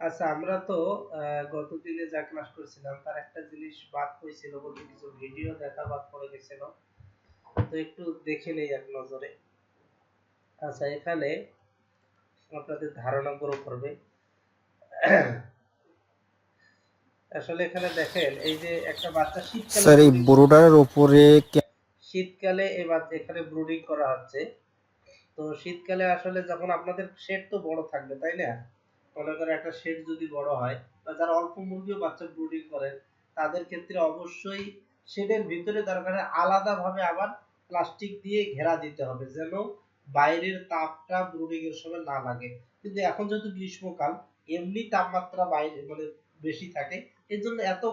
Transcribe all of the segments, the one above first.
আচ্ছা, আমরা তো গত দিনে যা ক্লাস করছিলাম তার একটা জিনিস বাদ হয়েছিল বলতে কিছু ভিডিও দেখা বাদ পড়ে গেছিল। তো একটু দেখে নেই এক নজরে। আচ্ছা, এখানে আপনাদের ধারণা গ্রো করবে। আসলে এখানে দেখেন এই যে একটা বাচ্চা শীতকালে স্যার এই ব্রুডিং করতে ব্রোডারের ওপরে শীতকালে এই বাচ্চা এখানে ব্রুডিং করা হচ্ছে। তো শীতকালে আসলে যখন আপনাদের শেড তো বড় থাকবে তাই না? মনে করেন একটা শেড যদি বড় হয় বা যারা অল্প মুরগিও বাচ্চা ব্রুডিং করেন তাদের ক্ষেত্রে অবশ্যই শেডের ভিতরে দরকার আলাদা ভাবে আবার প্লাস্টিক দিয়ে ঘেরা দিতে হবে যেন বাইরের তাপটা ব্রুডিং এর সময় না লাগে। কিন্তু এখন যেহেতু গ্রীষ্মকাল এমনি তাপমাত্রা বাইরে মানে বেশি থাকে এর জন্য এত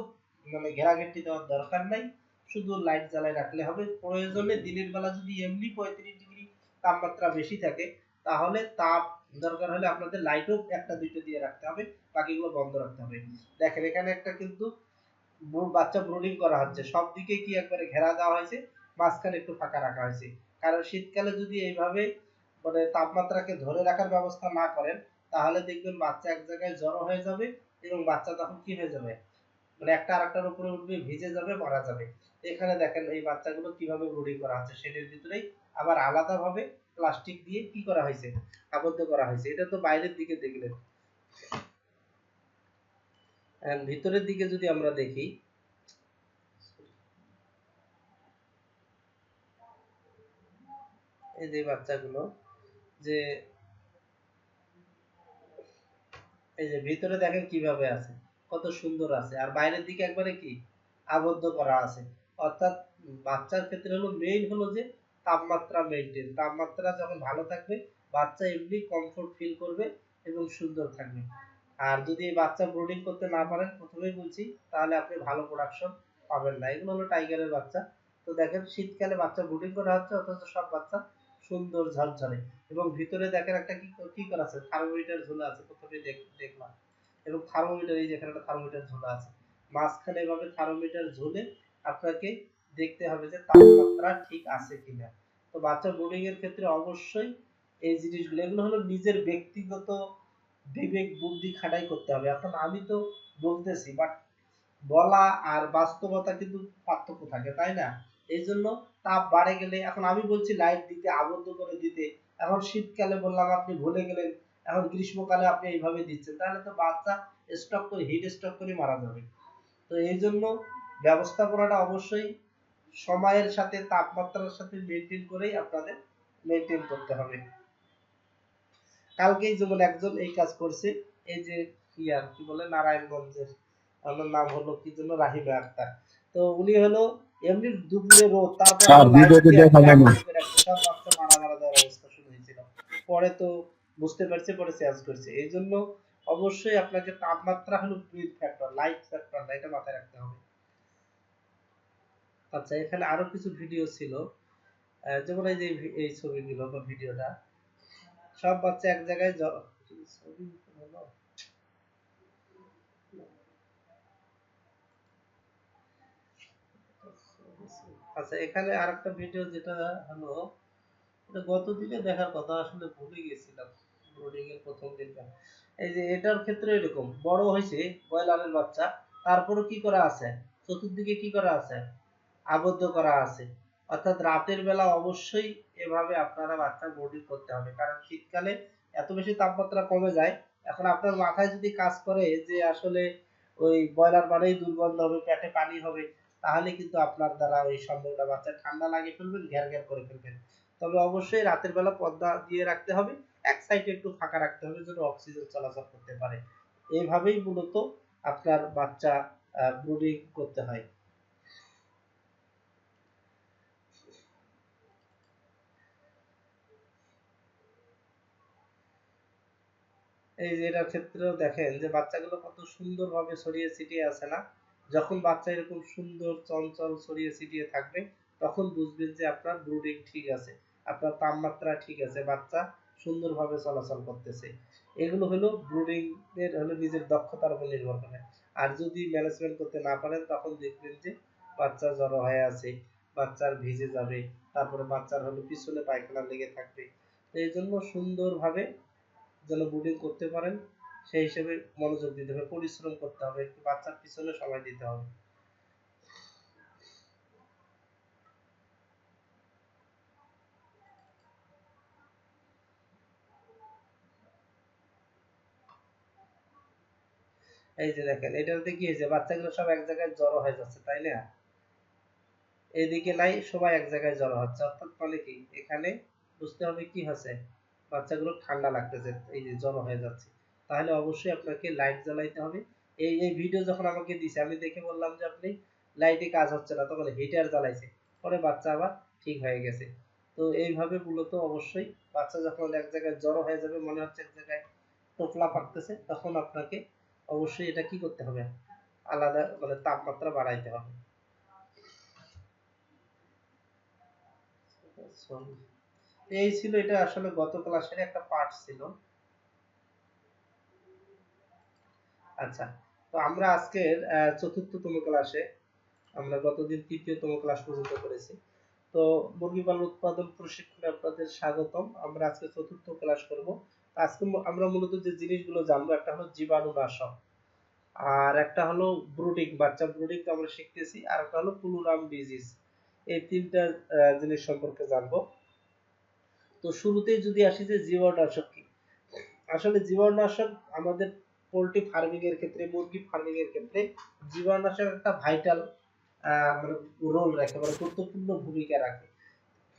ঘেরাঘেটি দেওয়ার দরকার নাই। শুধু লাইট জ্বালায় রাখলে হবে। প্রয়োজনে দিনের বেলা যদি এমনি 35 ডিগ্রি তাপমাত্রা বেশি থাকে তাহলে তাপ দরকার হলে আপনাদের লাইটও একটা দুইটা দিয়ে রাখতে হবে, বাকিগুলো বন্ধ রাখতে হবে। দেখেন এখানে একটা কিন্তু বাচ্চা ব্রুডিং করা হচ্ছে, সব দিকে কি একবারে ঘেরা দেওয়া হয়েছে, মাঝখানে একটু ফাঁকা রাখা হয়েছে। কারণ শীতকালে যদি এইভাবে তাপমাত্রাকে ধরে রাখার ব্যবস্থা না করেন তাহলে দেখবেন বাচ্চা এক জায়গায় জড়ো হয়ে যাবে এবং বাচ্চা তখন কি হয়ে যাবে, একটা আরেকটার উপরে উঠবে, ভিজে যাবে, মারা যাবে। এখানে দেখেন এই বাচ্চাগুলো কিভাবে ব্রুডিং করা হচ্ছে, সেটার ভিতরেই আবার আলাদাভাবে প্লাস্টিক দিয়ে কি করা হয়েছে, আবদ্ধ করা হয়েছে। এটা তো বাইরের দিকে দেখলেন। ভিতরের দিকে যদি আমরা দেখি, এই যে বাচ্চাগুলো যে এই যে ভিতরে দেখেন কিভাবে আছে, কত সুন্দর আছে, আর বাইরের দিকে একবারে কি আবদ্ধ করা আছে। অর্থাৎ বাচ্চার ক্ষেত্রে হলো মেইন হলো যে তাপমাত্রা মেইনটেইন, তাপমাত্রা যখন ভালো থাকবে বাচ্চা এমনি কমফোর্ট ফিল করবে এবং সুন্দর থাকবে। আর যদি এই বাচ্চা ব্রুডিং করতে না পারেন প্রথমেই বলছি তাহলে আপনি ভালো প্রোডাকশন পাবেন না। এগুলো হলো টাইগারের বাচ্চা। তো দেখেন শীতকালে বাচ্চা ব্রুডিং করা হচ্ছে অথচ সব বাচ্চা সুন্দর ঝরঝরে, এবং ভিতরে দেখেন একটা কি কি করা আছে, থার্মোমিটার ঝোলা আছে, প্রথমে দেখলাম। এবং থার্মোমিটার, এই যে এখানে একটা থার্মোমিটার ঝোলা আছে, মাঝখানে এভাবে থার্মোমিটার ঝুলে আপনাকে দেখতে হবে যে তাপমাত্রা ঠিক আছে কিনা। তো বাচ্চা ব্রুডিং এর ক্ষেত্রে অবশ্যই এই জিনিসগুলো, এগুলো হলো নিজের ব্যক্তিগত বিবেক বুদ্ধি খাটাই করতে হবে। এখন আমি তো বলতেছি বাট বলা আর বাস্তবতা কিন্তু পার্থক্য থাকে তাই না? এই জন্য তাপ বাড়ে গেলে, এখন আমি বলছি লাইট দিতে, আবদ্ধ করে দিতে, এখন শীতকালে বললাম আপনি ভুলে গেলেন, এখন গ্রীষ্মকালে আপনি এইভাবে দিচ্ছেন, তাহলে তো বাচ্চা স্টক করে হিট স্টক করে মারা যাবে। তো এই জন্য ব্যবস্থাপনাটা অবশ্যই সময়ের সাথে তাপমাত্রার সাথে মেনটেন করেই আপনাদের মেনটেন করতে হবে। কালকেই যেমন একজন এই কাজ করছে, এই যে ইয়ার কি বলে নারায়ণগঞ্জের, আমার নাম হলো কি জন্য রাহিমা আক্তার। তো উনি হলো এমনি দুপুরে রোদ, তারপর স্যার হলো লাইট ভিডিওতে দিয়ে দেখা একবারে যায় না। আবদ্ধ করে রাখছে, সব বাচ্চা মারা মারা যাওয়ার অবস্থা শুরু হয়েছিল। পরে তো বুঝতে পারছে, পরে চেঞ্জ করছে। এই জন্য অবশ্যই আপনাকে তাপমাত্রা হলো মেইন ফ্যাক্টর, লাইট ফ্যাক্টর না, এটা মাথায় রাখতে হবে। আচ্ছা, এখানে আরো কিছু ভিডিও ছিল, যেমন এই যে এই ছবিগুলো বা ভিডিওটা, সব বাচ্চা এক জায়গায় ছবি হলো। আচ্ছা, এখানে আরেকটা ভিডিও যেটা হলো, এটা গত দিনে দেখার কথা, আসলে ভুলে গেছিলাম ব্রুডিং এর প্রথম দিনটা। এই যে এটার ক্ষেত্রে এরকম বড় হয়েছে ব্রয়লারের বাচ্চা, তারপরও কি করা আছে, চতুর্দিকে কি করা আছে, আবদ্ধ করা আছে। অর্থাৎ রাতের বেলা অবশ্যই এভাবে আপনারা বাচ্চা ব্রুডিং করতে হবে, কারণ শীতকালে এত বেশি তাপমাত্রা কমে যায়। এখন আপনার মাথায় যদি কাজ করে যে আসলে ওই ব্রয়লার মানেই দুর্গন্ধ হবে, পেটে পানি হবে, তাহলে কিন্তু আপনার দ্বারা ওই সম্ভবটা বাচ্চা ঠান্ডা লাগিয়ে ফেলবেন, ঘ্যার ঘ্যার করে ফেলবেন। তবে অবশ্যই রাতের বেলা পর্দা দিয়ে রাখতে হবে, এক সাইডে একটু ফাঁকা রাখতে হবে যেন অক্সিজেন চলাচল করতে পারে। এইভাবেই মূলত আপনার বাচ্চা ব্রুডিং করতে হয়। এই যে এটার ক্ষেত্রেও দেখেন যে বাচ্চাগুলো কত সুন্দরভাবে ছড়িয়ে ছিটিয়ে আছে না? যখন বাচ্চা এরকম সুন্দর চঞ্চল ছড়িয়ে ছিটিয়ে থাকবে তখন বুঝবেন যে আপনার ব্রুডিং ঠিক আছে, আপনার তাপমাত্রা ঠিক আছে, বাচ্চা সুন্দরভাবে চলাচল করতেছে। এগুলো হলো ব্রুডিং এর হলো নিজের দক্ষতার উপর নির্ভর করে। আর যদি ম্যানেজমেন্ট করতে না পারেন তখন দেখবেন যে বাচ্চা জড়ো হয়ে আছে, বাচ্চার ভিজে যাবে, তারপরে বাচ্চার হলো পিছনে পায়খানা লেগে থাকবে। তো এই জন্য সুন্দরভাবে যেন ব্রুডিং করতে পারেন সেই হিসেবে মনোযোগ দিতে হবে, পরিশ্রম করতে হবে, একটু বাচ্চার পিছনে সময় দিতে হবে। এই যে দেখেন এটাতে কি হয়েছে, বাচ্চাগুলো সব এক জায়গায় জড়ো হয়ে যাচ্ছে, তাই না? এদিকে নাই, সবাই এক জায়গায় জড়ো হচ্ছে, অর্থাৎ মানে কি এখানে বুঝতে হবে কি হচ্ছে, বাচ্চাগুলো ঠান্ডা লাগতেছে, এই যে জড়ো হয়ে যাচ্ছে। তাহলে অবশ্যই আপনাকে লাইট জ্বালাইতে হবে। এই ভিডিও যখন আমাকে দিছে আমি দেখে বললাম যে আপনি লাইটে কাজ হচ্ছে না, তখন হিটার জ্বালাইছে, পরে বাচ্চা আবার ঠিক হয়ে গেছে। তো এইভাবে মূলত অবশ্যই বাচ্চা যখন এক জায়গায় জড়ো হয়ে যাবে, মনে হচ্ছে এক জায়গায় টোপলা পাকতেছে, তখন আপনাকে অবশ্যই এটা কি করতে হবে, আলাদা মানে তাপমাত্রা বাড়াইতে হবে। এই ছিল, এটা আসলে গত ক্লাসের একটা পার্ট ছিল। আচ্ছা, তো আমরা আজকের চতুর্থতম ক্লাসে, আমরা গতদিন তৃতীয়তম ক্লাস পর্যন্ত করেছি। তো মুরগি পালন উৎপাদন প্রশিক্ষণে আপনাদের স্বাগতম। আমরা আজকে চতুর্থ ক্লাস করব। আজকে আমরা মূলত যে জিনিসগুলো জানবো, একটা হলো জীবাণুনাশক, আর একটা হলো ব্রুডিং, বাচ্চা ব্রুডিং তো আমরা শিখতেছি, আর একটা হলো পুলুরাম ডিজিজ। এই তিনটা জিনিস সম্পর্কে জানবো। তো শুরুতেই যদি আসি যে জীবাণুনাশক কি, আসলে জীবাণুনাশক আমাদের পোল্ট্রি ফার্মিং এর ক্ষেত্রে, মুরগি ফার্মিং এর ক্ষেত্রে জীবাণুনাশক একটা ভাইটাল মানে রোল রাখে, মানে গুরুত্বপূর্ণ ভূমিকা রাখে।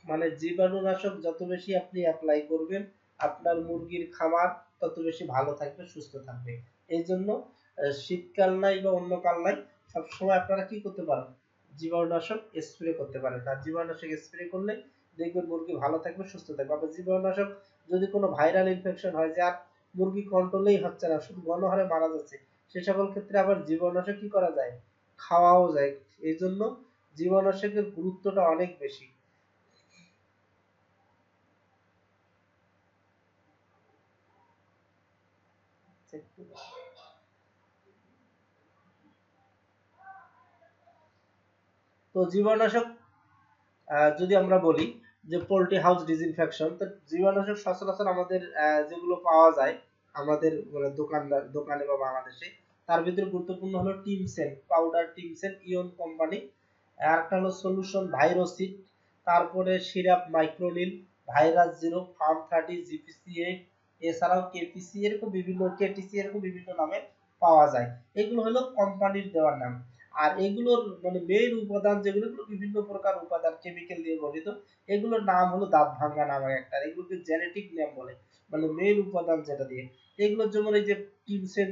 মানে জীবাণুনাশক যত বেশি আপনি অ্যাপ্লাই করবেন, আপনার মুরগির খামার তত বেশি ভালো থাকবে, সুস্থ থাকবে। এই জন্য শীতকাল নাই বা অন্য কাল নাই, সবসময় আপনারা কি করতে পারেন, জীবাণুনাশক স্প্রে করতে পারেন। আর জীবাণুনাশক স্প্রে করলে দেখবেন মুরগি ভালো থাকবে, সুস্থ থাকবে। আবার জীবাণুনাশক যদি কোনো ভাইরাল ইনফেকশন হয়, যে আর মুরগি কন্ট্রোলেই হচ্ছে না, শুধু গণহারে মারা যাচ্ছে, সে সকল ক্ষেত্রে আবার জীবাণুনাশক কি করা যায়, খাওয়াও যায়। এই জন্য জীবাণুনাশকের গুরুত্বটা অনেক বেশি। তো জীবাণুনাশক যদি আমরা বলি যে পোল্ট্রি হাউস ডিসইনফেকশন, তো জীবাণুনাশক সচরাচর আমাদের যেগুলো পাওয়া যায় আমাদের মানে দোকানে বা বাংলাদেশে, তার ভিতরে গুরুত্বপূর্ণ হলো টিমসেন পাউডার, টিমসেন ইয়ন কোম্পানি, আর একটা হলো সলিউশন ভাইরোসিট, তারপরে syrup Micronil, virus zero, farm 30, GPC 8, এছাড়াও কেপিসি, এরকম বিভিন্ন কেটিসি, এরকম বিভিন্ন নামে পাওয়া যায়। এগুলো হলো কোম্পানির দেওয়ার নাম। আর এগুলোর মানে মেইন উপাদান যেগুলো, বিভিন্ন প্রকার উপাদান কেমিক্যাল দিয়ে গঠিত। এগুলোর নাম হলো দাঁত ভাঙ্গা নামে একটা, এগুলোকে জেনেটিক নেম বলে, মানে মেইন উপাদান যেটা দিয়ে। এগুলোর যেমন এই যে টিমসেন,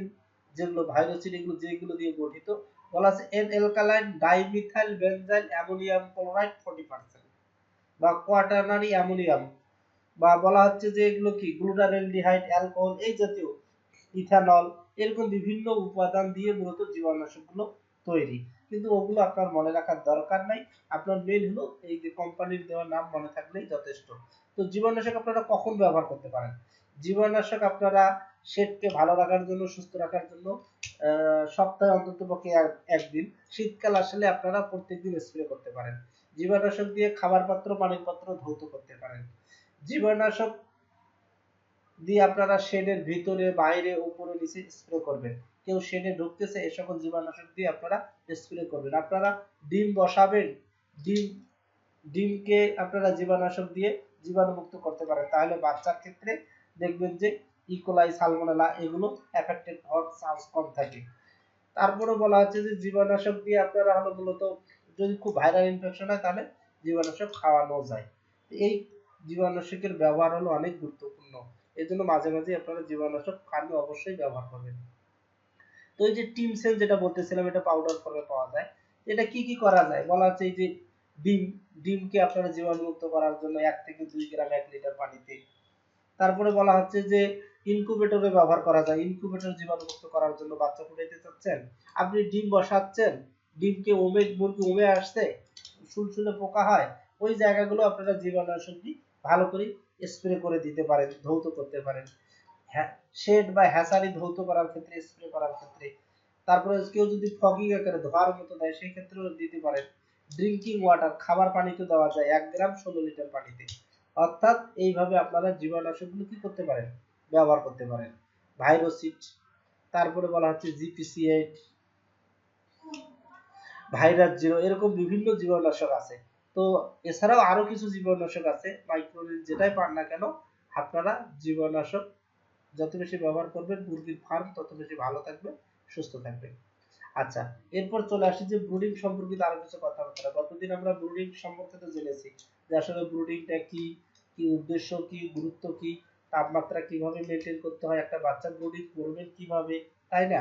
যেগুলো ভাইরোসিন, এগুলো যেগুলো দিয়ে গঠিত, বলা আছে N alkaline dimethyl benzyl ammonium chloride 40%, বা কোয়াটারনারি অ্যামোনিয়াম, বা বলা হচ্ছে যে এগুলো কি গ্লুটারেলডিহাইড, অ্যালকোহল এই জাতীয়, ইথানল, এরকম বিভিন্ন উপাদান দিয়ে মূলত জীবাণুনাশকগুলো তৈরি। কিন্তু ওগুলো আপনার মনে রাখার দরকার নাই, আপনার মেন হলো এই যে কোম্পানির দেওয়া নাম মনে থাকলেই যথেষ্ট। তো জীবাণুনাশক আপনারা কখন ব্যবহার করতে পারেন? জীবাণুনাশক আপনারা শেডকে ভালো রাখার জন্য, সুস্থ রাখার জন্য সপ্তাহে অন্তত পক্ষে একদিন, শীতকাল আসলে আপনারা প্রত্যেকদিন স্প্রে করতে পারেন। জীবাণুনাশক দিয়ে খাবার পাত্র, পানির পাত্র ধৌত করতে পারেন। জীবাণুনাশক দিয়ে আপনারা শেডের ভিতরে, বাইরে, উপরে, নিচে স্প্রে করবেন। কেউ শেডে ঢুকতেছে, এই সকল জীবাণুনাশক দিয়ে আপনারা স্প্রে করবেন। আপনারা ডিম বসাবেন, ডিম ডিমকে আপনারা জীবাণুনাশক দিয়ে জীবাণুমুক্ত করতে পারেন, তাহলে বাচ্চার ক্ষেত্রে দেখবেন যে ইকোলাই, সালমোনেলা এগুলো এফেক্টেড হওয়ার চান্স কম থাকে। তারপরে বলা হচ্ছে যে জীবাণুনাশক দিয়ে আপনারা হলো মূলত যদি খুব ভাইরাল ইনফেকশন হয়, তাহলে জীবাণুনাশক খাওয়ানো যায়। এই জীবাণুনাশকের ব্যবহার হলো অনেক গুরুত্বপূর্ণ। এই জন্য মাঝে মাঝে আপনারা জীবাণুনাশক ফার্মে অবশ্যই ব্যবহার করবেন। তো এই যে টিমসেল যেটা বলতেছিলাম, এটা পাউডার ফর্মে পাওয়া যায়। এটা কি কি করা যায়, বলা হচ্ছে এই যে ডিম, ডিমকে আপনারা জীবাণুমুক্ত করার জন্য 1 থেকে 2 গ্রাম 1 লিটার পানিতে। তারপরে বলা হচ্ছে যে ইনকিউবেটরে ব্যবহার করা যায়, ইনকিউবেটর জীবাণুমুক্ত করার জন্য। বাচ্চা ফুটাইতে চাচ্ছেন, আপনি ডিম বসাচ্ছেন, ডিমকে মুরগি ওমে আসছে, সুলসুলে পোকা হয়, ওই জায়গাগুলো আপনারা জীবাণুনাশক দিয়ে ভালো করে স্প্রে করে দিতে পারেন, ধৌত করতে পারেন। শেড বা হ্যাচারি ধৌত করার ক্ষেত্রে, স্প্রে করার ক্ষেত্রে। তারপরে কেউ যদি ফগিং আকারে ধোয়ার মতো দেয়, সেই ক্ষেত্রেও দিতে পারেন। ড্রিঙ্কিং ওয়াটার, খাবার পানিতে দেওয়া যায় 1 গ্রাম 16 লিটার পানিতে। অর্থাৎ এইভাবে আপনারা জীবাণুনাশকগুলো কি করতে পারেন, ব্যবহার করতে পারেন। ভাইরোসিড, তারপরে বলা হচ্ছে জিপিসি-8, ভাইরাস 0, এরকম বিভিন্ন জীবাণুনাশক আছে। তো এছাড়াও আরো কিছু জীবাণুনাশক আছে, মাইক্রোনিল যেটাই পান না কেন আপনারা জীবাণুনাশক যত বেশি ব্যবহার করবেন মুরগির ফার্ম তত বেশি ভালো থাকবে, সুস্থ থাকবে। আচ্ছা, এরপর চলে আসি যে ব্রুডিং সম্পর্কিত আরো কিছু কথাবার্তা। গতদিন আমরা ব্রুডিং সম্পর্কে তো জেনেছি যে আসলে ব্রুডিংটা কি, কি উদ্দেশ্য, কি গুরুত্ব, কি তাপমাত্রা কিভাবে মেনটেন করতে হয়, একটা বাচ্চা ব্রুডিং করবেন কিভাবে, তাই না?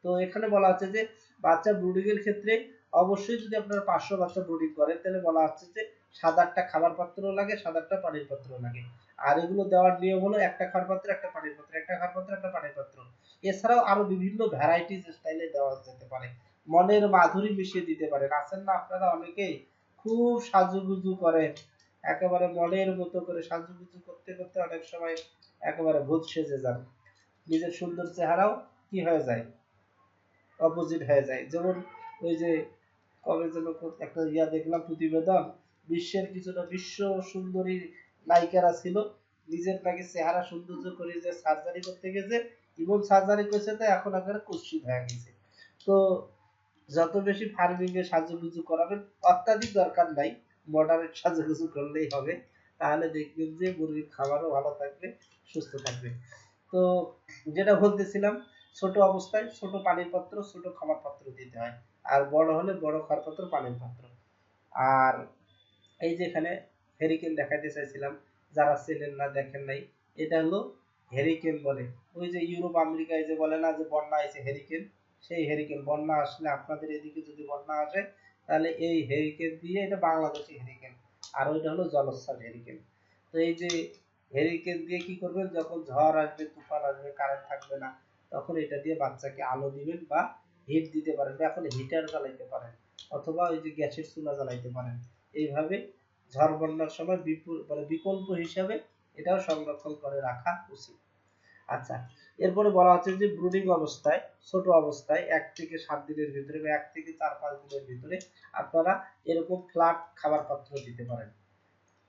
তো এখানে বলা আছে যে বাচ্চা ব্রুডিং এর ক্ষেত্রে অবশ্যই যদি আপনারা 500 বাচ্চা ব্রুডিং করেন তাহলে বলা হচ্ছে যে 7-8টা খাবার পাত্র লাগে, 7-8টা পানির পাত্র লাগে। আর এগুলো দেওয়ার নিয়ম হলো একটা খাবার পাত্র, একটা পানির পাত্র, একটা খাবার পাত্র, একটা পানির পাত্র। এছাড়াও আরো বিভিন্ন ভ্যারাইটিস স্টাইলে দেওয়া যেতে পারে, মনের মাধুরী মিশিয়ে দিতে পারেন। আছেন না আপনারা অনেকেই খুব সাজুগুজু করেন, একেবারে মনের মতো করে সাজুগুজু করতে করতে অনেক সময় একেবারে ভূত সেজে যান, নিজের সুন্দর চেহারাও কি হয়ে যায়, অপোজিট হয়ে যায়। যেমন ওই যে কবে যেন একটা দেখলাম প্রতিবেদন, বিশ্বের কিছুটা বিশ্ব সুন্দরী নায়িকারা ছিল, নিজের নাকি চেহারা সৌন্দর্য করে যে সার্জারি করতে গেছে, ইমন সার্জারি করেছে তো এখন একেবারে কুৎসিত হয়ে গেছে। তো যত বেশি ফার্মিং এ সাজুগুজু করাবেন, অত্যাধিক দরকার নাই, মডারেট সাজুগুজু করলেই হবে, তাহলে দেখবেন যে মুরগির খাবারও ভালো থাকবে, সুস্থ থাকবে। তো যেটা বলতেছিলাম, ছোট অবস্থায় ছোট পানির পাত্র, ছোট খাবার পাত্র দিতে হয়, আর বড় হলে বড় খাবার পাত্র, পানির পাত্র। আর এই যে এখানে হেরিকেন দেখাইতে চাইছিলাম, যারা চেনেন না দেখেন নাই, এটা হলো হেরিকেন বলে। ওই যে ইউরোপ আমেরিকায় যে বলে না যে বন্যা আছে হেরিকেন, সেই হেরিকেন বন্যা আসলে আপনাদের এদিকে যদি বন্যা আসে তাহলে এই হেরিকেন দিয়ে, এটা বাংলাদেশি হেরিকেন, আর ওইটা হলো জলোচ্ছ্বাস হেরিকেন। তো এই যে হেরিকেন দিয়ে কি করবেন, যখন ঝড় আসবে, তুফান আসবে, কারেন্ট থাকবে না, তখন এটা দিয়ে বাচ্চাকে আলো দিবেন বা হিট দিতে পারেন, বা এখন হিটার জ্বালাইতে পারেন, অথবা ওই যে গ্যাসের চুলা জ্বালাইতে পারেন। এইভাবে ঝড় বন্যার সময় বিকল্প হিসাবে এটাও সংরক্ষণ করে রাখা উচিত। আচ্ছা, এরপরে বলা হচ্ছে যে ব্রুডিং অবস্থায়, ছোট অবস্থায় 1 থেকে 7 দিনের ভিতরে বা 1 থেকে 4-5 দিনের ভিতরে আপনারা এরকম ফ্ল্যাট খাবার পাত্র দিতে পারেন,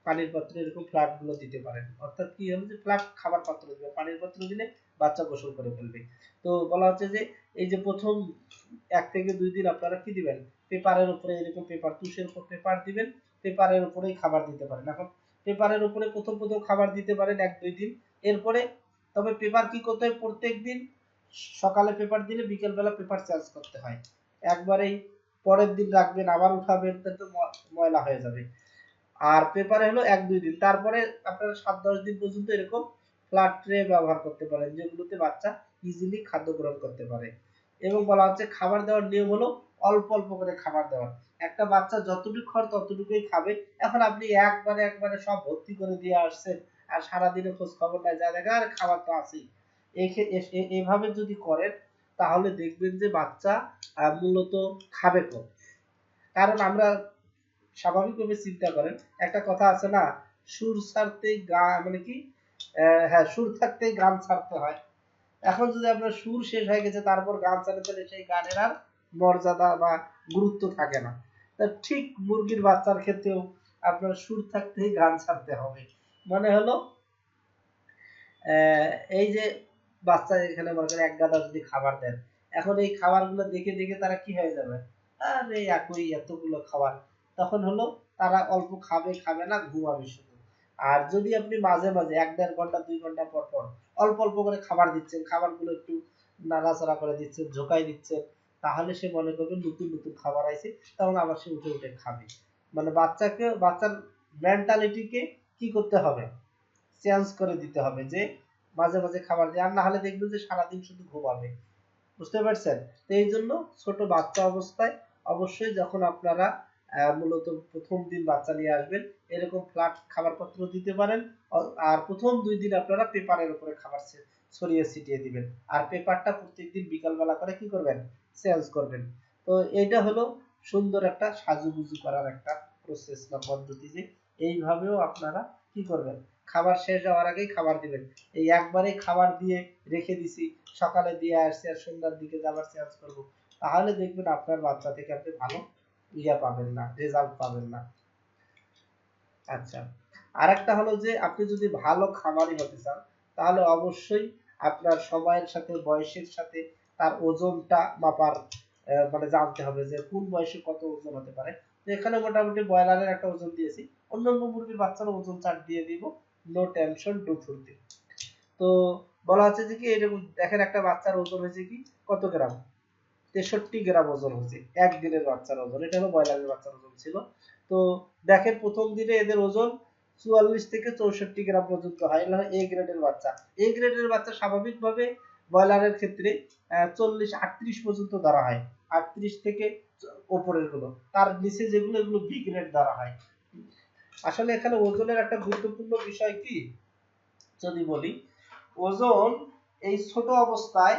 পানির পাত্র এরকম ফ্ল্যাট গুলো দিতে পারেন। অর্থাৎ কি হলো যে ফ্ল্যাট খাবার পাত্র দিবে, পানির পাত্র দিলে বাচ্চা গোসল করে ফেলবে। তো বলা হচ্ছে যে এই যে প্রথম 1 থেকে 2 দিন আপনারা কি দিবেন, পেপারের উপরে এরকম পেপার, তুষের উপর পেপার দিবেন, পেপারের উপরেই খাবার দিতে পারেন। এখন পেপারের উপরে প্রথম প্রথম খাবার দিতে পারেন 1-2 দিন, এরপরে তবে পেপার কি করতে হয়, প্রত্যেক দিন সকালে পেপার দিলে বিকেল বেলা পেপার চেঞ্জ করতে হয়, একবারেই পরের দিন রাখবেন আবার উঠাবেন তো ময়লা হয়ে যাবে। আর পেপারে হলো 1-2 দিন, তারপরে আপনারা 7-10 দিন পর্যন্ত এরকম ফ্ল্যাট ট্রে ব্যবহার করতে পারেন, যেগুলোতে বাচ্চা ইজিলি খাদ্য গ্রহণ করতে পারে। এবং বলা হচ্ছে খাবার দেওয়ার নিয়ম হলো অল্প অল্প করে খাবার দেওয়া, একটা বাচ্চা যতটুকু খায় ততটুকুই খাবে। এখন আপনি একবারে একবারে সব ভর্তি করে দিয়ে আসছেন আর সারাদিনে খোঁজ খবর নাই, যা দেখা আর খাবার তো আছেই, এইভাবে যদি করেন তাহলে দেখবেন যে বাচ্চা মূলত খাবে কম। কারণ আমরা স্বাভাবিকভাবে চিন্তা করেন, একটা কথা আছে না, সুর ছাড়তে মানে কি, হ্যাঁ, সুর থাকতেই গান ছাড়তে হয়। এখন যদি আপনার সুর শেষ হয়ে গেছে তারপর গান ছাড়ে, তাহলে সেই গানের আর মর্যাদা বা গুরুত্ব থাকে না। তা ঠিক মুরগির বাচ্চার ক্ষেত্রেও আপনার সুর থাকতেই গান ছাড়তে হবে। মানে হলো এই যে বাচ্চা এখানে মনে করেন এক গাদা যদি খাবার দেন, এখন এই খাবারগুলো দেখে দেখে তারা কি হয়ে যাবে, আরে একই এতগুলো খাবার, তখন হলো তারা অল্প খাবে, খাবে না, ঘুমাবে শুধু। আর যদি আপনি মাঝে মাঝে 1-1.5 ঘন্টা 2 ঘন্টা পর পর অল্প অল্প করে খাবার দিচ্ছেন, খাবারগুলো একটু নাড়াচাড়া করে দিচ্ছেন, ঝোঁকাই দিচ্ছেন, তাহলে সে মনে করবে নতুন নতুন খাবার আইছে, তখন আবার সে উঠে উঠে খাবে। মানে বাচ্চার মেন্টালিটিকে কি করতে হবে, চেঞ্জ করে দিতে হবে, যে মাঝে মাঝে খাবার দিয়ে, আর না হলে দেখবেন যে সারাদিন শুধু ঘুমাবে। বুঝতে পারছেন? তো এই জন্য ছোট বাচ্চা অবস্থায় অবশ্যই যখন আপনারা মূলত প্রথম দিন বাচ্চা নিয়ে আসবেন, এরকম ফ্ল্যাট খাবার পত্র দিতে পারেন। আর প্রথম 2 দিন আপনারা পেপারের উপরে খাবার ছড়িয়ে ছিটিয়ে দিবেন, আর পেপারটা প্রত্যেকদিন বিকালবেলা করে কি করবেন, চেঞ্জ করবেন। তো এইটা হলো সুন্দর একটা সাজুগুজু করার একটা প্রসেস বা পদ্ধতি, যে এইভাবেও আপনারা কি করবেন, খাবার শেষ হওয়ার আগেই খাবার দিবেন। এই একবারে খাবার দিয়ে রেখে দিছি, সকালে দিয়ে আসছি আর সন্ধ্যার দিকে আবার চেঞ্জ করব, তাহলে দেখবেন আপনার বাচ্চা থেকে আপনি ভালো পাবেন না, রেজাল্ট পাবেন না। আচ্ছা, আরেকটা হলো যে আপনি যদি ভালো খামারি হতে চান তাহলে অবশ্যই আপনার সময়ের সাথে, বয়সের সাথে তার ওজনটা মাপার মানে জানতে হবে যে কোন বয়সে কত ওজন হতে পারে। তো এখানে মোটামুটি ব্রয়লারের একটা ওজন দিয়েছি, অন্যান্য মুরগির বাচ্চার ওজন চার্ট দিয়ে দিব, নো টেনশন ডু ফুর্তি। তো বলা হচ্ছে যে কি এরকম দেখেন একটা বাচ্চার ওজন হয়েছে কি কত গ্রাম, 63 গ্রাম ওজন হয়েছে একদিনের বাচ্চার ওজন। এটা হলো ব্রয়লারের বাচ্চার ওজন ছিল। তো দেখেন প্রথম দিনে এদের ওজন 44 থেকে 64 গ্রাম পর্যন্ত হয়, এটা এ গ্রেডের বাচ্চা। এ গ্রেডের বাচ্চা স্বাভাবিকভাবে ব্রয়লারের ক্ষেত্রে 40-38 পর্যন্ত ধরা হয়, 38 থেকে উপরের গুলো, তার নিচে যেগুলো এগুলো বি গ্রেড ধরা হয়। আসলে এখানে ওজনের একটা গুরুত্বপূর্ণ বিষয় কি যদি বলি, ওজন এই ছোট অবস্থায়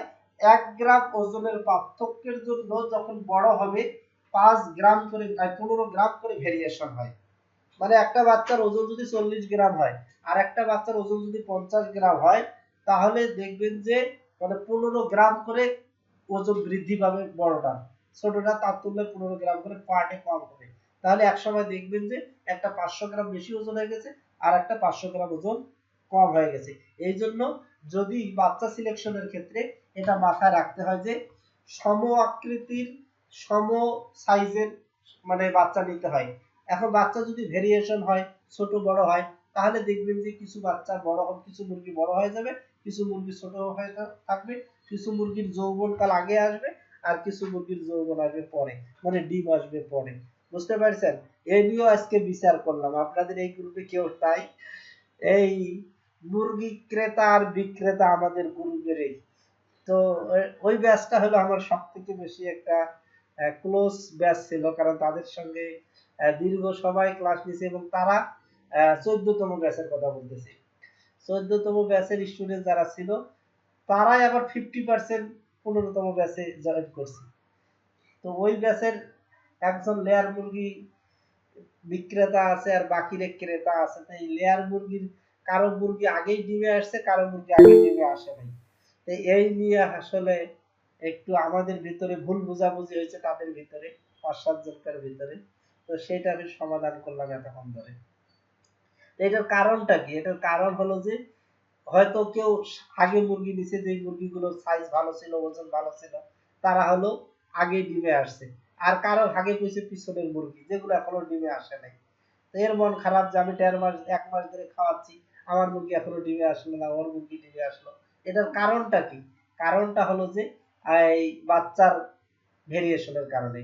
1 গ্রাম ওজনের পার্থক্যের জন্য যখন বড় হবে 5 গ্রাম করে 15 গ্রাম করে ভেরিয়েশন হয়। মানে একটা বাচ্চার ওজন যদি 40 গ্রাম হয় আর একটা বাচ্চার ওজন যদি 50 গ্রাম হয়, তাহলে দেখবেন যে মানে 15 গ্রাম করে ওজন বৃদ্ধি পাবে বড়টা, ছোটটা তার তুলনায় 15 গ্রাম করে পার্টে কম হবে। তাহলে একসময় দেখবেন যে একটা 500 গ্রাম বেশি ওজন হয়ে গেছে আর একটা 500 গ্রাম ওজন কম হয়ে গেছে। এই জন্য যদি বাচ্চা সিলেকশনের ক্ষেত্রে এটা মাথায় রাখতে হয় যে সম আকৃতির সম সাইজের মানে বাচ্চা নিতে হয়। এখন বাচ্চা যদি ভেরিয়েশন হয়, ছোট বড় হয়, তাহলে দেখবেন যে কিছু বাচ্চা বড় হবে, কিছু মুরগি বড় হয়ে যাবে, কিছু মুরগি ছোট হয়ে থাকবে, কিছু মুরগির যৌবনকাল আগে আসবে আর কিছু মুরগির যৌবন আসবে পরে, মানে ডিম আসবে পরে। বুঝতে পারছেন? এই নিয়েও আজকে বিচার করলাম। আপনাদের এই গ্রুপে কেউ তাই এই মুরগি ক্রেতা আর বিক্রেতা আমাদের গ্রুপেরই। তো ওই ব্যাচটা হলো আমার সব থেকে বেশি একটা ক্লোজ ব্যাচ ছিল, কারণ তাদের সঙ্গে দীর্ঘ সময় ক্লাস নিয়েছে এবং তারা 14তম ব্যাচের কথা বলতেছি। 14তম ব্যাচের স্টুডেন্ট যারা ছিল তারাই আবার 50% 15তম ব্যাচে জয়েন করছে। তো ওই ব্যাচের একজন লেয়ার মুরগি বিক্রেতা আছে আর বাকিরে ক্রেতা আছে। তো এই লেয়ার মুরগির কারো মুরগি আগেই ডিমে আসছে, কারো মুরগি আগে ডিমে আসে নাই। তো এই নিয়ে আসলে একটু আমাদের ভিতরে ভুল বোঝাবুঝি হয়েছে, তাদের ভিতরে 5-7 জনকার ভিতরে। তো সেটা আমি সমাধান করলাম এতক্ষণ ধরে। এটার কারণটা কি? এটার কারণ হলো যে হয়তো কেউ আগে মুরগি নিছে, যে মুরগিগুলোর সাইজ ভালো ছিল, ওজন ভালো ছিল, তারা হলো আগে ডিমে আসছে। আর কারো ভাগে পড়ছে পিছনের মুরগি যেগুলো এখনো ডিমে আসে নাই। তো এর মন খারাপ যে আমি 1.5 মাস 1 মাস ধরে খাওয়াচ্ছি, আমার মুরগি এখনো ডিমে আসলো না, ওর মুরগি ডিমে আসলো। এটার কারণটা কি? কারণটা হলো যে এই বাচ্চার ভেরিয়েশনের কারণে।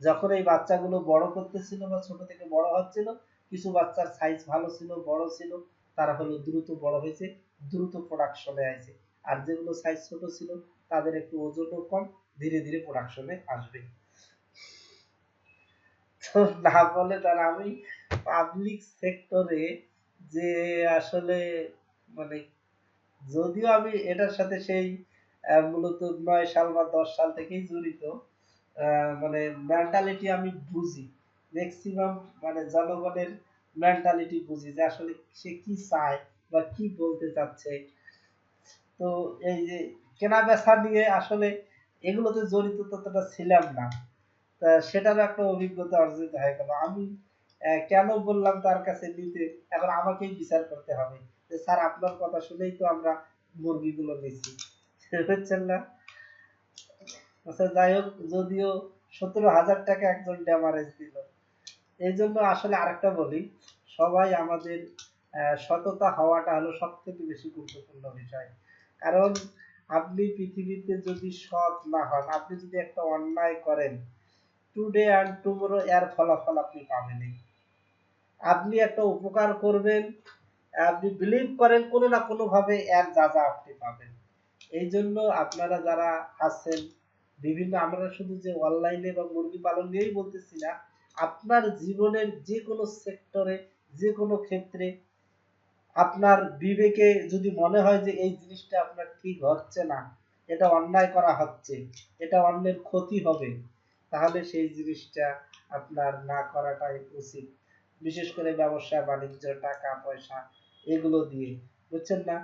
যখন এই বাচ্চাগুলো বড় করতেছিল বা ছোট থেকে বড় হচ্ছিল, কিছু বাচ্চার সাইজ ভালো ছিল, বড় ছিল, তারা হলো দ্রুত বড় হয়েছে, দ্রুত প্রোডাকশনে আসে। আর যেগুলো সাইজ ছোট ছিল তাদের একটু ওজনও কম, ধীরে ধীরে প্রোডাকশনে আসবে। তো না বলে তার আমি পাবলিক সেক্টরে যে আসলে মানে যদিও আমি এটার সাথে সেই মূলত 9 সাল বা 10 সাল থেকেই জড়িত, মানে মেন্টালিটি আমি বুঝি, ম্যাক্সিমাম মানে জনগণের মেন্টালিটি বুঝি যে আসলে সে কি চায় বা কি বলতে চাচ্ছে। তো এই যে কেনা বেচা নিয়ে আসলে এগুলোতে জড়িত ততটা ছিলাম না, তা সেটার একটা অভিজ্ঞতা অর্জিত হয়ে গেল। আমি কেন বললাম তার কাছে নিতে, এখন আমাকেই বিচার করতে হবে যে স্যার আপনার কথা শুনেই তো আমরা মুরগিগুলো নিচ্ছি। বুঝছেন না? আচ্ছা যাই হোক, যদিও 17,000 টাকা একজন ড্যামারেজ দিল। এই জন্য আসলে আরেকটা বলি, সবাই আমাদের সততা হওয়াটা হলো সব থেকে বেশি গুরুত্বপূর্ণ বিষয়। কারণ আপনি পৃথিবীতে যদি সৎ না হন, আপনি যদি একটা অন্যায় করেন, টুডে অ্যান্ড টুমরো এর ফলাফল আপনি পাবেনই। আপনি একটা উপকার করবেন, আপনি বিলিভ করেন কোনো না কোনো ভাবে এর যা আপনি পাবেন। এই জন্য আপনারা যারা আছেন বিভিন্ন, আমরা শুধু যে অনলাইনে বা মুরগি পালন নিয়েই বলতেছি না, আপনার জীবনের যে কোনো সেক্টরে, যে কোনো ক্ষেত্রে আপনার বিবেকে যদি মনে হয় যে এই জিনিসটা আপনার ঠিক হচ্ছে না, এটা অন্যায় করা হচ্ছে, এটা অন্যের ক্ষতি হবে, তাহলে সেই জিনিসটা আপনার না করাটাই উচিত। বিশেষ করে ব্যবসা বাণিজ্য, টাকা পয়সা এগুলো দিয়ে, বুঝছেন না?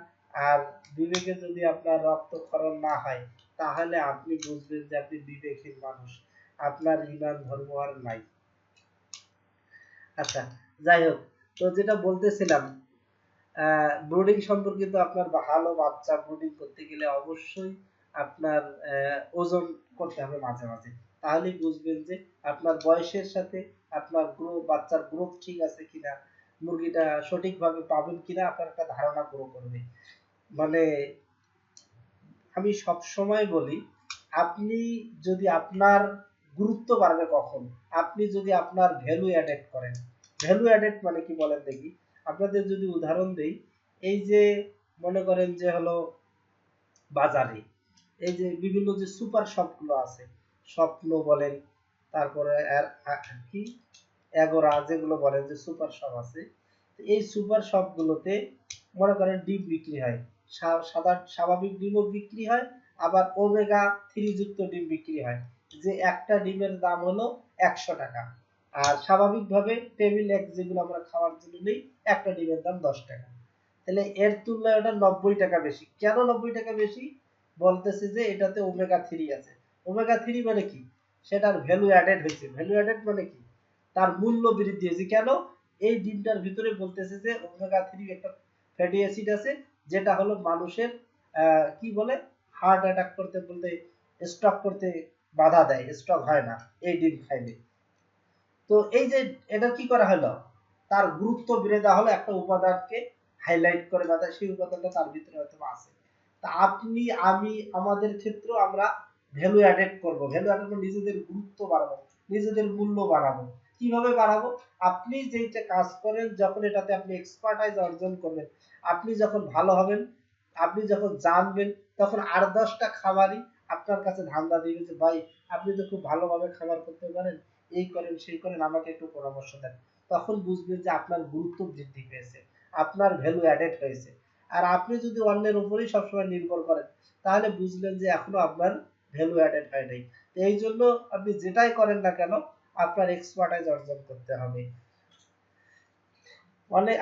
আর বিবেকে যদি আপনার রক্তক্ষরণ না হয়, তাহলে আপনি বুঝবেন যে আপনি বিবেকহীন মানুষ, আপনার ঈমান ধর্ম আর নাই। আচ্ছা যাই হোক, তো যেটা বলতেছিলাম, ব্রুডিং সম্পর্কিত, আপনার ভালো বাচ্চা ব্রুডিং করতে গেলে অবশ্যই আপনার ওজন করতে হবে মাঝে মাঝে, তাহলেই বুঝবেন যে আপনার বয়সের সাথে আপনার বাচ্চার গ্রোথ ঠিক আছে কিনা, মুরগিটা সঠিকভাবে পাবেন কিনা আপনার একটা ধারণা গ্রো করবে। মানে আমি সব সময় বলি, আপনি যদি আপনার গুরুত্ব বাড়বে কখন, আপনি যদি আপনার ভ্যালু অ্যাডেড করেন। ভ্যালু অ্যাডেড মানে কি বলেন দেখি, আপনাদের যদি উদাহরণ দেই, এই যে মনে করেন যে হলো বাজারে এই যে বিভিন্ন যে সুপার শপগুলো আছে, স্বপ্ন বলেন, তারপরে কি এগোরা যেগুলো বলেন যে সুপার শপ আছে, এই সুপার শপগুলোতে মনে করেন ডিম বিক্রি হয়, সাদা স্বাভাবিক ডিমও বিক্রি হয়, আবার ওমেগা 3 যুক্ত ডিম বিক্রি হয়, যে একটা ডিমের দাম হলো 100 টাকা। আর স্বাভাবিকভাবে টেবিল এগ যেগুলো আমরা খাওয়ার জন্য নেই, একটা ডিমের দাম 10 টাকা। তাহলে এর তুলনায় ওটা 90 টাকা বেশি। কেন 90 টাকা বেশি? বলতেছে যে এটাতে ওমেগা 3 আছে। ওমেগা 3 মানে কি? সেটার ভ্যালু অ্যাডেড হয়েছে। ভ্যালু অ্যাডেড মানে কি? তার মূল্য বৃদ্ধি হয়েছে। কেন? এই ডিমটার ভিতরে বলতেছে যে ওমেগা 3 একটা ফ্যাটি অ্যাসিড আছে, যেটা হলো মানুষের কি বলে হার্ট অ্যাটাক করতে বলতে স্ট্রোক করতে বাধা দেয়, স্ট্রোক হয় না এই ডিম খাইলে। তো এই যে এটা কি করা হলো, তার গুরুত্ব বেড়ে দেওয়া হলো, একটা উপাদানকে হাইলাইট করে দেওয়া, সেই উপাদানটা তার ভিতরে হয়তো আছে। তা আপনি আমি আমাদের ক্ষেত্রেও আমরা ভ্যালু অ্যাডেড করব, ভ্যালু অ্যাডেড মানে নিজেদের গুরুত্ব বাড়াবো, নিজেদের মূল্য বাড়াবো। কিভাবে বাড়াবো? আপনি যেইটা কাজ করেন, যখন এটাতে আপনি এক্সপার্টাইজ অর্জন করবেন, আপনি যখন ভালো হবেন, আপনি যখন জানবেন, তখন আর 10টা খামারি আপনার কাছে ধান্দা দিবে যে ভাই আপনি তো খুব ভালোভাবে খাবার করতে পারেন, এই করেন সেই করেন, আমাকে একটু পরামর্শ দেন। তখন বুঝবেন যে আপনার গুরুত্ব বৃদ্ধি পেয়েছে, আপনার ভ্যালু অ্যাডেড হয়েছে। আর আপনি যদি অন্যের উপরেই সবসময় নির্ভর করেন, তাহলে বুঝলেন যে এখনো আপনার ভ্যালু অ্যাডেড হয় নাই। তো এই জন্য আপনি যেটাই করেন না কেন, আপনার এক্সপার্টাইজ অর্জন করতে হবে।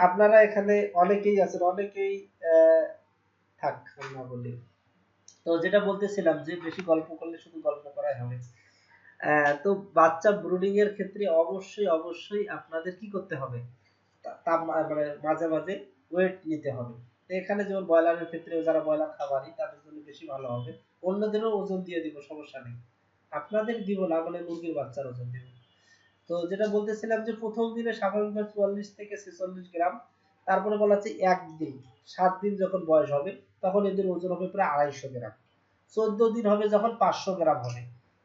আপনারা এখানে অনেকেই আছেন, অনেকেই থাক না বলি। তো যেটা বলতেছিলাম যে বেশি গল্প করলে শুধু গল্প করাই হবে। তো বাচ্চা ব্রুডিং এর ক্ষেত্রে অবশ্যই অবশ্যই আপনাদের কি করতে হবে, মানে মাঝে মাঝে ওয়েট নিতে হবে। তো এখানে যেমন ব্রয়লারের ক্ষেত্রে যারা ব্রয়লার খামারি তাদের জন্য বেশি ভালো হবে, অন্যদেরও ওজন দিয়ে দিব, সমস্যা নেই, আপনাদের দিব না, মানে মুরগির বাচ্চার ওজন দিব। তো যেটা বলতেছিলাম যে প্রথম দিনে স্বাভাবিকভাবে 44 থেকে 46 গ্রাম, তারপরে বলা হচ্ছে একদিন 7 দিন যখন বয়স হবে তখন এদের ওজন হবে প্রায় 250 গ্রাম, 14 দিন হবে যখন 500 গ্রাম হবে,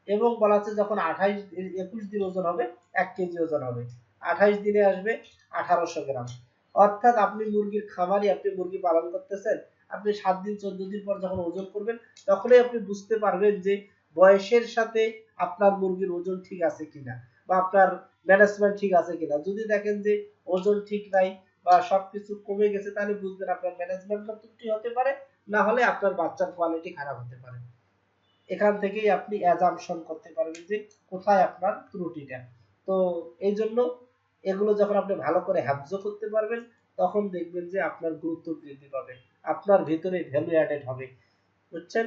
এবং বলা হচ্ছে যখন 21 দিন ওজন হবে 1 কেজি ওজন হবে, 28 দিনে আসবে 1800 গ্রাম। অর্থাৎ আপনি মুরগির খামারি, আপনি মুরগি পালন করতেছেন, আপনি 7 দিন 14 দিন পর যখন ওজন করবেন, তখনই আপনি বুঝতে পারবেন যে বয়সের সাথে আপনার মুরগির ওজন ঠিক আছে কিনা, বা আপনার ম্যানেজমেন্ট ঠিক আছে কিনা। যদি দেখেন যে ওজন ঠিক নাই বা সবকিছু কমে গেছে, তাহলে বুঝবেন আপনার ম্যানেজমেন্টটা ত্রুটি হতে পারে, না হলে আপনার বাচ্চার কোয়ালিটি খারাপ হতে পারে। এখান থেকেই আপনি অ্যাজাম্পশন করতে পারবেন যে কোথায় আপনার ত্রুটিটা। তো এই জন্য এগুলো যখন আপনি ভালো করে হ্যাবজ করতে পারবেন, তখন দেখবেন যে আপনার গুরুত্ব বৃদ্ধি পাবে, আপনার ভিতরে ভ্যালু অ্যাডেড হবে। বুঝছেন?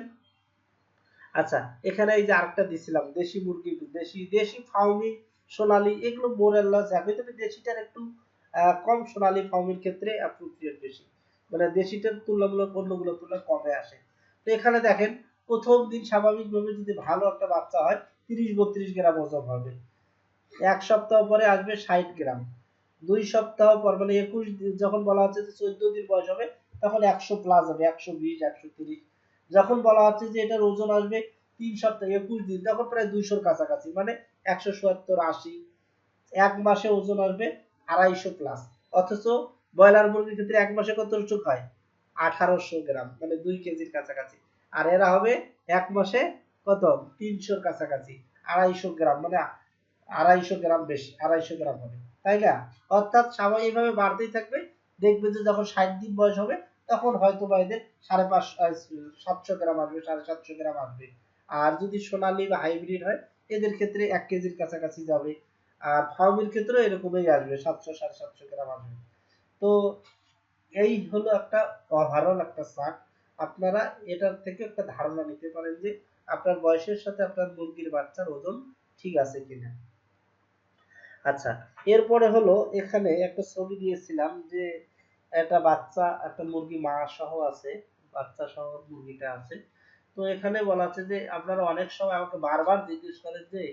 আচ্ছা, এখানে এই যে আরেকটা দিছিলাম দেশি মুরগি, দেশি দেশি ফার্মি সোনালী, এগুলো মোরাল্লাস একই, তবে দেশিটার একটু কম, সোনালী ফার্মির ক্ষেত্রে অ্যাপ্রোপ্রিয়েট বেশি, মানে দেশিটার তুলনামূলক অন্যগুলোর তুলনায় কমে আসে। তো এখানে দেখেন প্রথম দিন স্বাভাবিকভাবে যদি ভালো একটা বাচ্চা হয় 30-32 গ্রাম ওজন হবে, 1 সপ্তাহ পরে আসবে 60 গ্রাম, 2 সপ্তাহ পর মানে 21 দিন যখন বলা হচ্ছে যে 14 দিন বয়স হবে, তখন 100 প্লাস হবে, 120 130। যখন বলা হচ্ছে যে এটার ওজন আসবে 3 সপ্তাহ 21 দিন, তখন প্রায় 200-র কাছাকাছি, মানে 170-80। 1 মাসে ওজন আসবে 250 প্লাস। অথচ ব্রয়লার মুরগির ক্ষেত্রে 1 মাসে কতটুকু হয়? 1800 গ্রাম, মানে 2 কেজির কাছাকাছি। আর এরা হবে 1 মাসে কত? 300-র কাছাকাছি, 250 গ্রাম, মানে 250 গ্রাম বেশি, 250 গ্রাম হবে, তাই না? অর্থাৎ স্বাভাবিকভাবে বাড়তেই থাকবে। দেখবে যে যখন 60 দিন বয়স হবে, তখন হয়তো বা এদের 550 গ্রাম আসবে, 750 গ্রাম আসবে। আর যদি সোনালী বা হাইব্রিড হয়, এদের ক্ষেত্রে 1 কেজির কাছাকাছি যাবে। আর ফার্মের ক্ষেত্রেও এরকমই আসবে, 700 750 গ্রাম আসবে। তো এই হলো একটা ওভারঅল একটা চার্ট। আপনারা এটার থেকে একটা ধারণা নিতে পারেন যে আপনার বয়সের সাথে আপনার মুরগির বাচ্চার ওজন ঠিক আছে কিনা। আচ্ছা, এরপরে হলো এখানে একটা ছবি দিয়েছিলাম যে একটা বাচ্চা, একটা মুরগি মা সহ আছে, বাচ্চা সহ মুরগিটা আছে। তো তো এখানে বলা আছে যে আপনারা অনেক সময় আমাকে বারবার জিজ্ঞেস করেন যে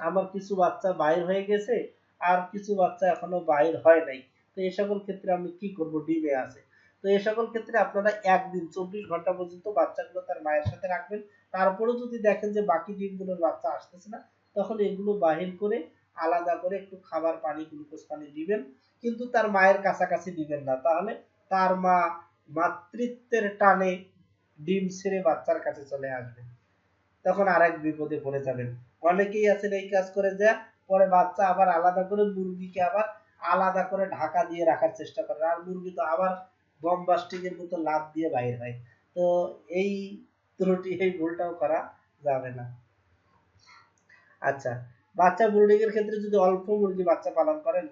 আমার কিছু বাচ্চা বাইর হয়ে গেছে আর কিছু বাচ্চা এখনো বাইর হয় নাই, তো এই সকল ক্ষেত্রে আমি কি করব, ডিমে আছে। তো এই সকল ক্ষেত্রে আপনারা একদিন 24 ঘন্টা পর্যন্ত বাচ্চাগুলো তার মায়ের সাথে রাখবেন। তারপরেও যদি দেখেন যে বাকি ডিমগুলোর বাচ্চা আসতেছে না, তখন এগুলো বাহির করে আলাদা করে একটু খাবার পানি, গ্লুকোজ পানি দিবেন, কিন্তু তার মায়ের কাছাকাছি দিবেন না, তাহলে তার মা মাতৃত্বের টানে ডিম ছেড়ে বাচ্চার কাছে চলে আসবে, তখন আরেক বিপদে পড়ে যাবেন। অনেকেই আছেন এই কাজ করে যে পরে বাচ্চা আবার আলাদা করে মুরগিকে আবার আলাদা করে ঢাকা দিয়ে রাখার চেষ্টা করেন, আর মুরগি তো আবার বম্বাস্টিকের মতো লাফ দিয়ে বাইর হয়। তো এই ত্রুটি, এই ভুলটাও করা যাবে না। আচ্ছা, বাচ্চা ব্রুডিং এর ক্ষেত্রে যদি অল্প মুরগি বাচ্চা পালন করেন